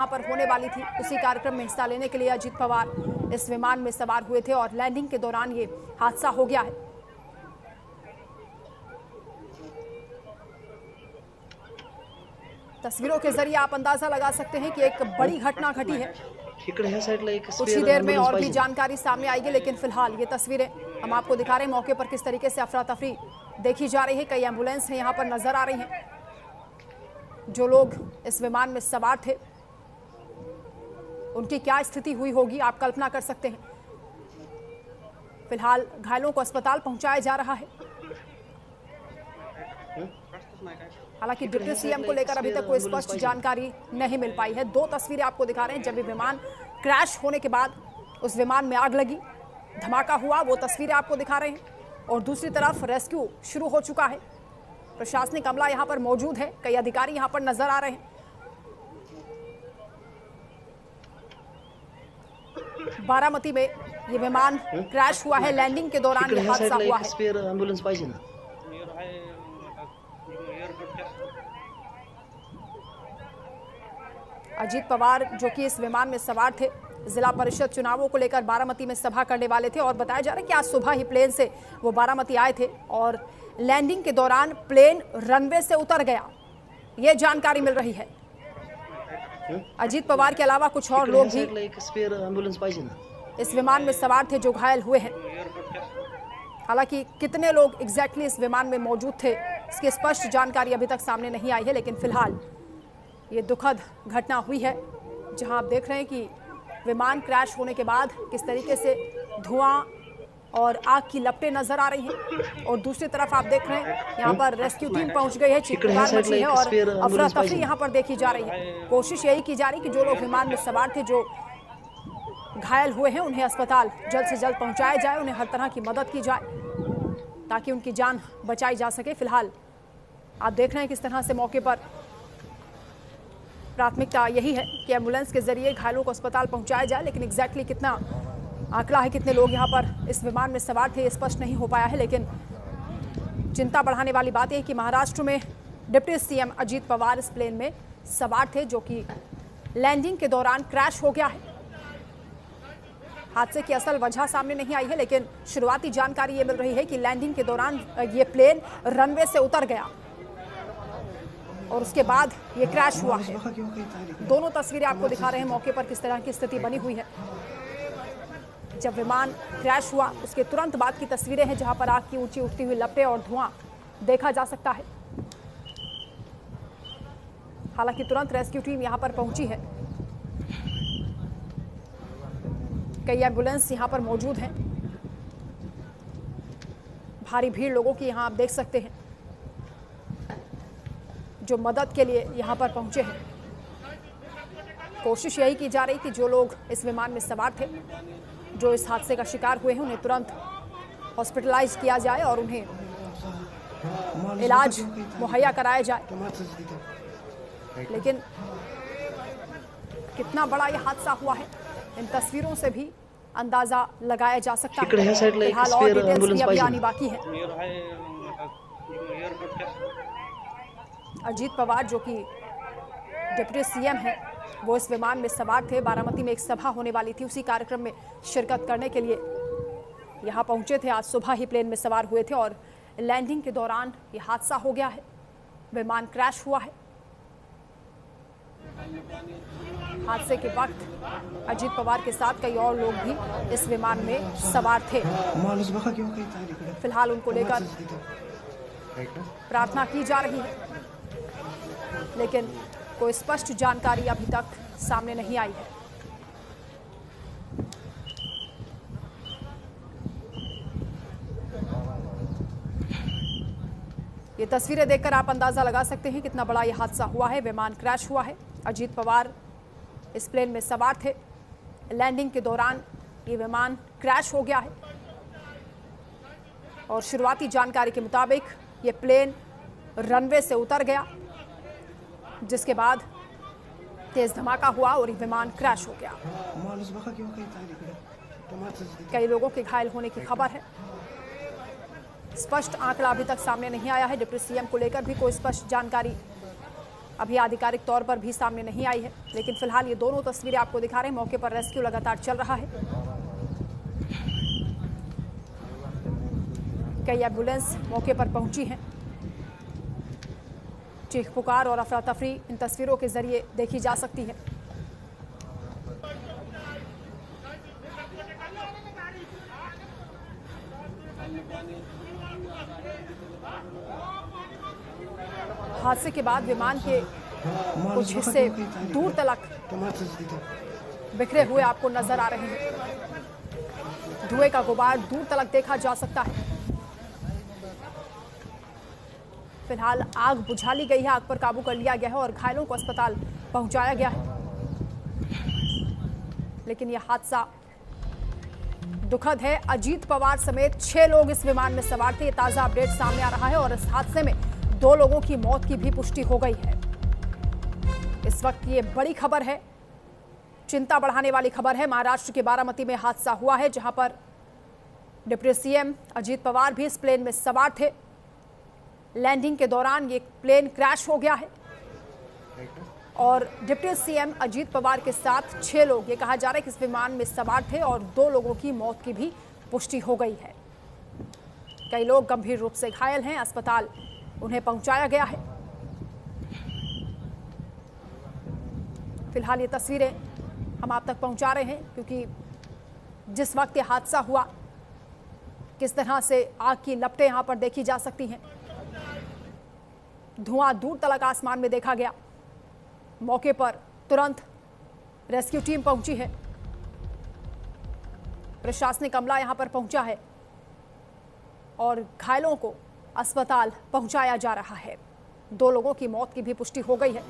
यहाँ पर होने वाली थी, उसी कार्यक्रम में हिस्सा लेने के लिए अजीत पवार इस विमान में सवार हुए थे और लैंडिंग के दौरान ये हादसा हो गया है। तस्वीरों के जरिए आप अंदाजा लगा सकते हैं कि एक बड़ी घटना घटी है। कुछ ही देर में और भी जानकारी सामने आएगी, लेकिन फिलहाल ये तस्वीरें हम आपको दिखा रहे हैं। मौके पर किस तरीके से अफरा तफरी देखी जा रही है। कई एम्बुलेंस हैं यहाँ पर नजर आ रही हैं। जो लोग इस विमान में सवार थे उनकी क्या स्थिति हुई होगी आप कल्पना कर सकते हैं। फिलहाल घायलों को अस्पताल पहुंचाया जा रहा है। हालांकि डिप्टी सीएम को लेकर अभी तक कोई स्पष्ट जानकारी नहीं मिल पाई है। दो तस्वीरें आपको दिखा रहे हैं। जब भी विमान क्रैश होने के बाद उस विमान में आग लगी, धमाका हुआ, वो तस्वीरें आपको दिखा रहे हैं। और दूसरी तरफ रेस्क्यू शुरू हो चुका है। प्रशासनिक अमला यहां पर मौजूद है, कई अधिकारी यहां पर नजर आ रहे हैं। बारामती में ये विमान क्रैश हुआ है। लैंडिंग के दौरान ये हादसा हुआ है। अजीत पवार जो कि इस विमान में सवार थे, जिला परिषद चुनावों को लेकर बारामती में सभा करने वाले थे और बताया जा रहा है कि आज सुबह ही प्लेन से वो बारामती आए थे और लैंडिंग के दौरान प्लेन रनवे से उतर गया, ये जानकारी मिल रही है। अजीत पवार के अलावा कुछ और लोग भी इस विमान में सवार थे जो घायल हुए हैं। हालांकि कितने लोग एग्जैक्टली इस विमान में मौजूद थे इसकी स्पष्ट जानकारी अभी तक सामने नहीं आई है, लेकिन फिलहाल ये दुखद घटना हुई है जहां आप देख रहे हैं कि विमान क्रैश होने के बाद किस तरीके से धुआं और आग की लपटें नजर आ रही हैं। और दूसरी तरफ आप देख रहे हैं यहाँ पर रेस्क्यू टीम पहुंच गई है, चीख-पुकार मची है और अफरा तफरी यहाँ पर देखी जा रही है। कोशिश यही की जा रही कि जो लोग विमान में सवार थे, जो घायल हुए हैं, उन्हें अस्पताल जल्द से जल्द पहुंचाया जाए, उन्हें हर तरह की मदद की जाए ताकि उनकी जान बचाई जा सके। फिलहाल आप देख रहे हैं किस तरह से मौके पर प्राथमिकता यही है कि एम्बुलेंस के जरिए घायलों को अस्पताल पहुंचाया जाए, लेकिन एग्जैक्टली कितना आंकड़ा है, कितने लोग यहां पर इस विमान में सवार थे, ये स्पष्ट नहीं हो पाया है। लेकिन चिंता बढ़ाने वाली बात यह है कि महाराष्ट्र में डिप्टी सीएम अजीत पवार इस प्लेन में सवार थे जो कि लैंडिंग के दौरान क्रैश हो गया है। हादसे की असल वजह सामने नहीं आई है, लेकिन शुरुआती जानकारी ये मिल रही है कि लैंडिंग के दौरान ये प्लेन रनवे से उतर गया और उसके बाद ये क्रैश हुआ है। दोनों तस्वीरें आपको दिखा रहे हैं मौके पर किस तरह की स्थिति बनी हुई है। जब विमान क्रैश हुआ उसके तुरंत बाद की तस्वीरें हैं जहां पर आग की ऊंची उठती हुई लपटें और धुआं देखा जा सकता है। हालांकि तुरंत रेस्क्यू टीम यहां पर पहुंची है, कई एम्बुलेंस यहां पर मौजूद हैं, भारी भीड़ लोगों की यहां आप देख सकते हैं जो मदद के लिए यहां पर पहुंचे हैं। कोशिश यही की जा रही कि जो लोग इस विमान में सवार थे, जो इस हादसे का शिकार हुए हैं, उन्हें तुरंत हॉस्पिटलाइज किया जाए और उन्हें इलाज मुहैया कराया जाए। लेकिन कितना बड़ा यह हादसा हुआ है इन तस्वीरों से भी अंदाजा लगाया जा सकता है। फिलहाल और डिटेल्स भी अभी आनी बाकी है। अजीत पवार जो कि डिप्टी सीएम हैं, वो इस विमान में सवार थे। बारामती में एक सभा होने वाली थी, उसी कार्यक्रम में शिरकत करने के लिए यहाँ पहुंचे थे। आज सुबह ही प्लेन में सवार हुए थे और लैंडिंग के दौरान ये हादसा हो गया है, विमान क्रैश हुआ है। हादसे के वक्त अजीत पवार के साथ कई और लोग भी इस विमान में सवार थे। फिलहाल उनको लेकर प्रार्थना की जा रही है, लेकिन कोई स्पष्ट जानकारी अभी तक सामने नहीं आई है। ये तस्वीरें देखकर आप अंदाजा लगा सकते हैं कितना बड़ा यह हादसा हुआ है। विमान क्रैश हुआ है, अजीत पवार इस प्लेन में सवार थे, लैंडिंग के दौरान ये विमान क्रैश हो गया है और शुरुआती जानकारी के मुताबिक ये प्लेन रनवे से उतर गया, जिसके बाद तेज धमाका हुआ और ये विमान क्रैश हो गया। कई लोगों के घायल होने की खबर है। स्पष्ट आंकड़ा अभी तक सामने नहीं आया है। डिप्टी सीएम को लेकर भी कोई स्पष्ट जानकारी अभी आधिकारिक तौर पर भी सामने नहीं आई है, लेकिन फिलहाल ये दोनों तस्वीरें आपको दिखा रहे हैं। मौके पर रेस्क्यू लगातार चल रहा है। कई एम्बुलेंस मौके पर पहुंची हैं। चीख पुकार और अफरा तफरी इन तस्वीरों के जरिए देखी जा सकती है। हादसे के बाद विमान के कुछ हिस्से दूर तलक बिखरे हुए आपको नजर आ रहे हैं। धुएं का गुबार दूर तलक देखा जा सकता है। फिलहाल आग बुझा ली गई है, आग पर काबू कर लिया गया है और घायलों को अस्पताल पहुंचाया गया है। लेकिन यह हादसा दुखद है। अजीत पवार समेत 6 लोग इस विमान में सवार थे। ये ताजा अपडेट सामने आ रहा है और इस हादसे में 2 लोगों की मौत की भी पुष्टि हो गई है। इस वक्त ये बड़ी खबर है, चिंता बढ़ाने वाली खबर है। महाराष्ट्र के बारामती में हादसा हुआ है, जहां पर डिप्टी सीएम अजीत पवार भी इस प्लेन में सवार थे। लैंडिंग के दौरान ये प्लेन क्रैश हो गया है और डिप्टी सीएम अजीत पवार के साथ 6 लोग, ये कहा जा रहा है कि इस विमान में सवार थे और 2 लोगों की मौत की भी पुष्टि हो गई है। कई लोग गंभीर रूप से घायल हैं, अस्पताल उन्हें पहुंचाया गया है। फिलहाल ये तस्वीरें हम आप तक पहुंचा रहे हैं, क्योंकि जिस वक्त ये हादसा हुआ, किस तरह से आग की लपटें यहां पर देखी जा सकती हैं। धुआं दूर तलक आसमान में देखा गया। मौके पर तुरंत रेस्क्यू टीम पहुंची है, प्रशासनिक अमला यहां पर पहुंचा है और घायलों को अस्पताल पहुंचाया जा रहा है। 2 लोगों की मौत की भी पुष्टि हो गई है।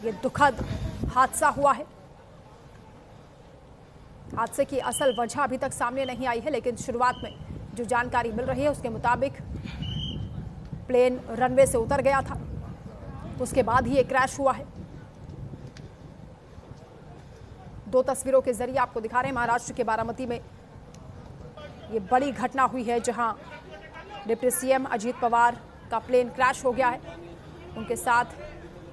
ये दुखद हादसा हुआ है। हादसे की असल वजह अभी तक सामने नहीं आई है, लेकिन शुरुआत में जो जानकारी मिल रही है उसके मुताबिक प्लेन रनवे से उतर गया था, उसके बाद ही ये क्रैश हुआ है। 2 तस्वीरों के जरिए आपको दिखा रहे हैं। महाराष्ट्र के बारामती में ये बड़ी घटना हुई है, जहां डिप्टी सीएम अजीत पवार का प्लेन क्रैश हो गया है। उनके साथ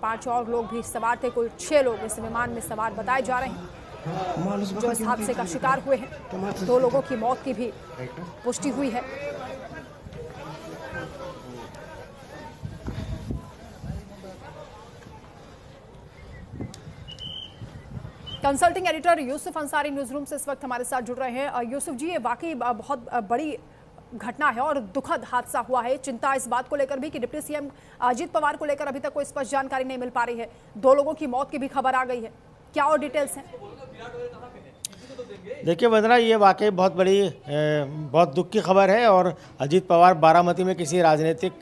5 और लोग भी सवार थे। कुल 6 लोग इस विमान में सवार बताए जा रहे हैं जो इस हादसे का शिकार हुए हैं। 2 लोगों की मौत की भी पुष्टि हुई है। Consulting editor Yusuf Ansari news room से इस वक्त हमारे साथ जुड़ रहे हैं। यूसुफ जी, ये वाकई बहुत बड़ी घटना है और दुखद हादसा हुआ है। चिंता इस बात को लेकर भी कि डिप्टी सीएम अजीत पवार को लेकर अभी तक कोई स्पष्ट जानकारी नहीं मिल पा रही है। 2 लोगों की मौत की भी खबर आ गई है, क्या और डिटेल्स हैं? देखिए वंदना, ये वाकई बहुत बड़ी बहुत दुख की खबर है। और अजीत पवार बारामती में किसी राजनीतिक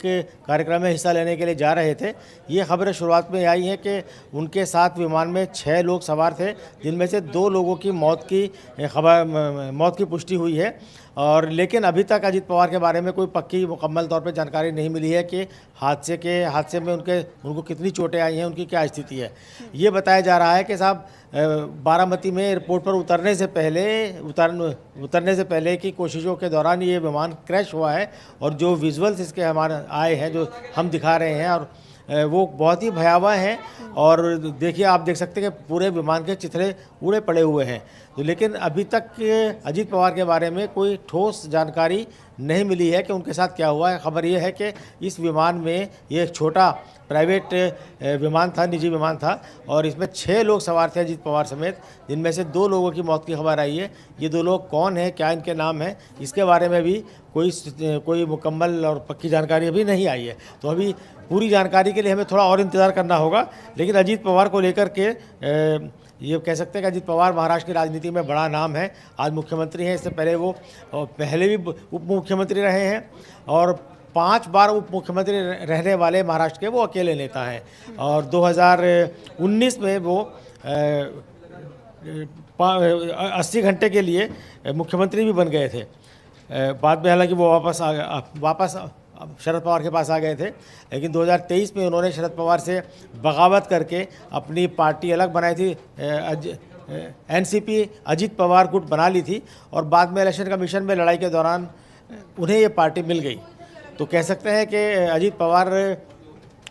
कार्यक्रम में हिस्सा लेने के लिए जा रहे थे। ये खबरें शुरुआत में आई हैं कि उनके साथ विमान में 6 लोग सवार थे, जिनमें से 2 लोगों की मौत की पुष्टि हुई है। और लेकिन अभी तक अजीत पवार के बारे में कोई पक्की मुकम्मल तौर पे जानकारी नहीं मिली है कि हादसे में उनको कितनी चोटें आई हैं, उनकी क्या स्थिति है। ये बताया जा रहा है कि साहब बारामती में एयरपोर्ट पर उतरने से पहले की कोशिशों के दौरान ये विमान क्रैश हुआ है। और जो विजुअल्स इसके हमारे आए हैं, जो हम दिखा रहे हैं, और वो बहुत ही भयावह हैं। और देखिए, आप देख सकते हैं कि पूरे विमान के चिथड़े उड़े पड़े हुए हैं। तो लेकिन अभी तक अजीत पवार के बारे में कोई ठोस जानकारी नहीं मिली है कि उनके साथ क्या हुआ है। खबर ये है कि इस विमान में ये एक छोटा प्राइवेट विमान था, निजी विमान था, और इसमें 6 लोग सवार थे अजीत पवार समेत, जिनमें से 2 लोगों की मौत की खबर आई है। ये 2 लोग कौन हैं, क्या इनके नाम हैं, इसके बारे में भी कोई मुकम्मल और पक्की जानकारी अभी नहीं आई है। तो अभी पूरी जानकारी के लिए हमें थोड़ा और इंतज़ार करना होगा। लेकिन अजीत पवार को लेकर के ये कह सकते हैं कि अजीत पवार महाराष्ट्र की राजनीति में बड़ा नाम है। आज मुख्यमंत्री हैं, इससे पहले वो पहले भी उप मुख्यमंत्री रहे हैं और 5 बार उप मुख्यमंत्री रहने वाले महाराष्ट्र के वो अकेले नेता हैं। और 2019 में वो 80 घंटे के लिए मुख्यमंत्री भी बन गए थे। बाद में हालांकि वो वापस शरद पवार के पास आ गए थे। लेकिन 2023 में उन्होंने शरद पवार से बगावत करके अपनी पार्टी अलग बनाई थी, एनसीपी अजीत पवार गुट बना ली थी। और बाद में इलेक्शन कमीशन में लड़ाई के दौरान उन्हें ये पार्टी मिल गई। तो कह सकते हैं कि अजीत पवार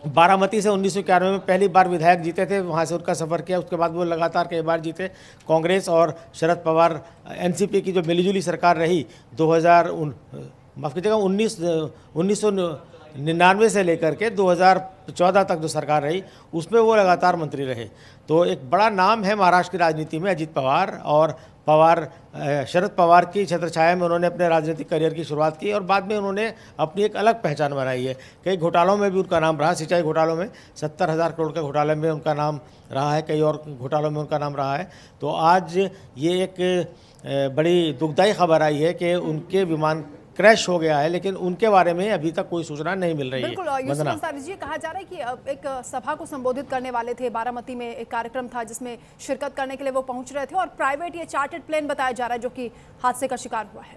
बारामती से 1991 में पहली बार विधायक जीते थे, वहाँ से उनका सफ़र किया। उसके बाद वो लगातार कई बार जीते। कांग्रेस और शरद पवार एनसीपी की जो मिलीजुली सरकार रही 1999 से लेकर के 2014 तक जो सरकार रही, उसमें वो लगातार मंत्री रहे। तो एक बड़ा नाम है महाराष्ट्र की राजनीति में अजीत पवार। और शरद पवार की छत्रछाया में उन्होंने अपने राजनीतिक करियर की शुरुआत की और बाद में उन्होंने अपनी एक अलग पहचान बनाई है। कई घोटालों में भी उनका नाम रहा, सिंचाई घोटालों में 70,000 करोड़ के घोटाले में उनका नाम रहा है, कई और घोटालों में उनका नाम रहा है। तो आज ये एक बड़ी दुखदायी खबर आई है कि उनके विमान क्रैश हो गया है, लेकिन उनके बारे में अभी तक कोई सूचना नहीं मिल रही है। बिल्कुल यूसुफ अंसारी जी, कहा जा रहा है कि एक सभा को संबोधित करने वाले थे, बारामती में एक कार्यक्रम था जिसमें शिरकत करने के लिए वो पहुंच रहे थे और प्राइवेट ये चार्टर्ड प्लेन बताया जा रहा है जो कि हादसे का शिकार हुआ है।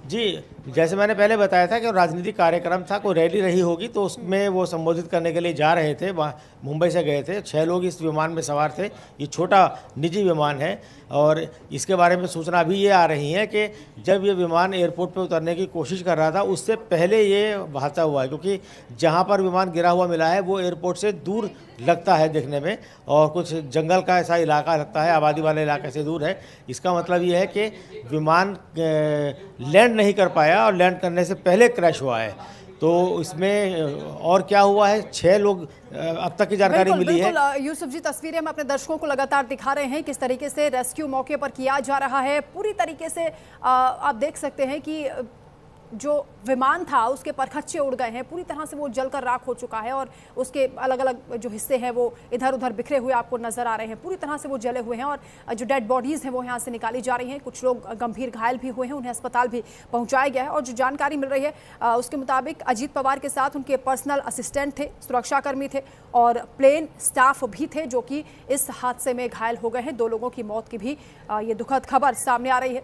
जी, जैसे मैंने पहले बताया था कि राजनीतिक कार्यक्रम था, कोई रैली रही होगी, तो उसमें वो संबोधित करने के लिए जा रहे थे। वहाँ मुंबई से गए थे, 6 लोग इस विमान में सवार थे। ये छोटा निजी विमान है और इसके बारे में सूचना अभी ये आ रही है कि जब ये विमान एयरपोर्ट पे उतरने की कोशिश कर रहा था, उससे पहले ये हादसा हुआ है। क्योंकि जहाँ पर विमान गिरा हुआ मिला है वो एयरपोर्ट से दूर लगता है देखने में, और कुछ जंगल का ऐसा इलाका लगता है, आबादी वाले इलाके से दूर है। इसका मतलब ये है कि विमान लैंड नहीं कर पाया और लैंड करने से पहले क्रैश हुआ है। तो इसमें और क्या हुआ है, 6 लोग अब तक की जानकारी मिली है। यूसुफ जी, तस्वीरें हम अपने दर्शकों को लगातार दिखा रहे हैं किस तरीके से रेस्क्यू मौके पर किया जा रहा है। पूरी तरीके से आप देख सकते हैं कि जो विमान था उसके परखच्चे उड़ गए हैं, पूरी तरह से वो जलकर राख हो चुका है और उसके अलग अलग जो हिस्से हैं वो इधर उधर बिखरे हुए आपको नजर आ रहे हैं। पूरी तरह से वो जले हुए हैं और जो डेड बॉडीज़ हैं वो यहाँ से निकाली जा रही हैं। कुछ लोग गंभीर घायल भी हुए हैं, उन्हें अस्पताल भी पहुँचाया गया है। और जो जानकारी मिल रही है उसके मुताबिक अजीत पवार के साथ उनके पर्सनल असिस्टेंट थे, सुरक्षाकर्मी थे और प्लेन स्टाफ भी थे जो कि इस हादसे में घायल हो गए हैं। 2 लोगों की मौत की भी ये दुखद खबर सामने आ रही है।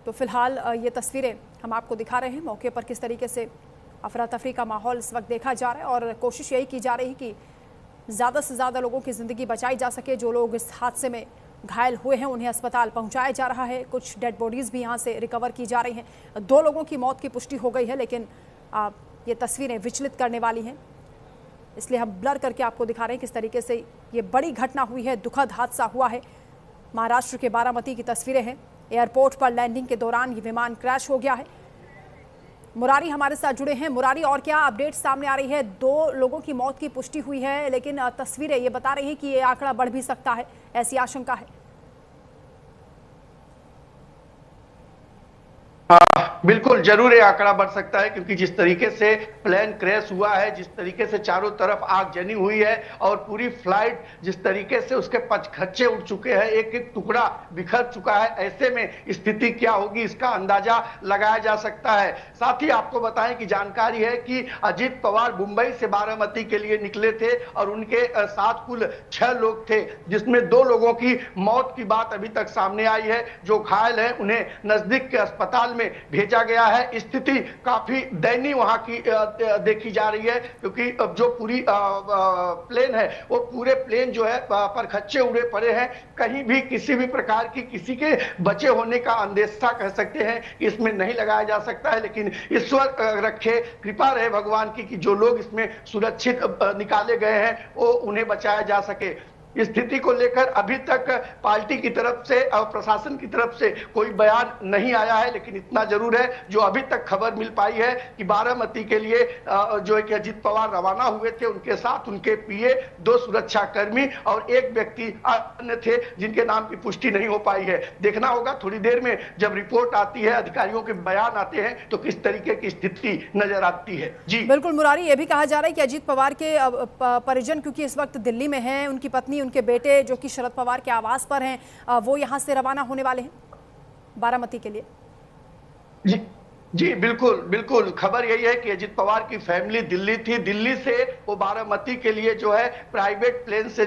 तो फिलहाल ये तस्वीरें हम आपको दिखा रहे हैं मौके पर किस तरीके से अफरा तफरी का माहौल इस वक्त देखा जा रहा है और कोशिश यही की जा रही है कि ज़्यादा से ज़्यादा लोगों की ज़िंदगी बचाई जा सके। जो लोग इस हादसे में घायल हुए हैं उन्हें अस्पताल पहुंचाया जा रहा है। कुछ डेड बॉडीज़ भी यहाँ से रिकवर की जा रही हैं। 2 लोगों की मौत की पुष्टि हो गई है, लेकिन ये तस्वीरें विचलित करने वाली हैं, इसलिए हम ब्लर करके आपको दिखा रहे हैं किस तरीके से ये बड़ी घटना हुई है, दुखद हादसा हुआ है। महाराष्ट्र के बारामती की तस्वीरें हैं। एयरपोर्ट पर लैंडिंग के दौरान ये विमान क्रैश हो गया है। मुरारी हमारे साथ जुड़े हैं। मुरारी, और क्या अपडेट सामने आ रही है? 2 लोगों की मौत की पुष्टि हुई है, लेकिन तस्वीरें ये बता रही हैं कि ये आंकड़ा बढ़ भी सकता है, ऐसी आशंका है। बिल्कुल जरूर ये आंकड़ा बढ़ सकता है, क्योंकि जिस तरीके से प्लेन क्रैश हुआ है, जिस तरीके से चारों तरफ आग जनी हुई है और पूरी फ्लाइट जिस तरीके से उसके पचखच्चे उड़ चुके हैं, एक एक टुकड़ा बिखर चुका है, ऐसे में स्थिति क्या होगी इसका अंदाजा लगाया जा सकता है। साथ ही आपको बताएं कि जानकारी है कि अजीत पवार मुंबई से बारामती के लिए निकले थे और उनके साथ कुल 6 लोग थे, जिसमें 2 लोगों की मौत की बात अभी तक सामने आई है। जो घायल है उन्हें नजदीक के अस्पताल में भेजा गया है। स्थिति काफी दयनीय वहां की देखी जा रही है, क्योंकि जो पूरी प्लेन है वो पूरे प्लेन जो है परखच्चे उड़े पड़े हैं। कहीं भी किसी भी प्रकार की किसी के बचे होने का अंदेशा कह सकते हैं इसमें नहीं लगाया जा सकता है, लेकिन ईश्वर रखे, कृपा रहे भगवान की कि जो लोग इसमें सुरक्षित निकाले गए हैं वो उन्हें बचाया जा सके। स्थिति को लेकर अभी तक पार्टी की तरफ से और प्रशासन की तरफ से कोई बयान नहीं आया है, लेकिन इतना जरूर है जो अभी तक खबर मिल पाई है कि बारामती के लिए जो है कि अजीत पवार रवाना हुए थे, उनके साथ उनके पीए, 2 सुरक्षा कर्मी और 1 व्यक्ति अन्य थे जिनके नाम की पुष्टि नहीं हो पाई है। देखना होगा थोड़ी देर में जब रिपोर्ट आती है, अधिकारियों के बयान आते हैं, तो किस तरीके की स्थिति नजर आती है। जी बिल्कुल मुरारी, ये भी कहा जा रहा है कि अजीत पवार के परिजन क्योंकि इस वक्त दिल्ली में हैं, उनकी पत्नी, उनके बेटे जो कि शरद पवार के आवास पर हैं, वो यहां से रवाना होने वाले हैं बारामती के लिए। जी बिल्कुल बिल्कुल, खबर यही है कि अजीत पवार की फैमिली दिल्ली थी, दिल्ली से वो बारामती के लिए जो है प्राइवेट प्लेन से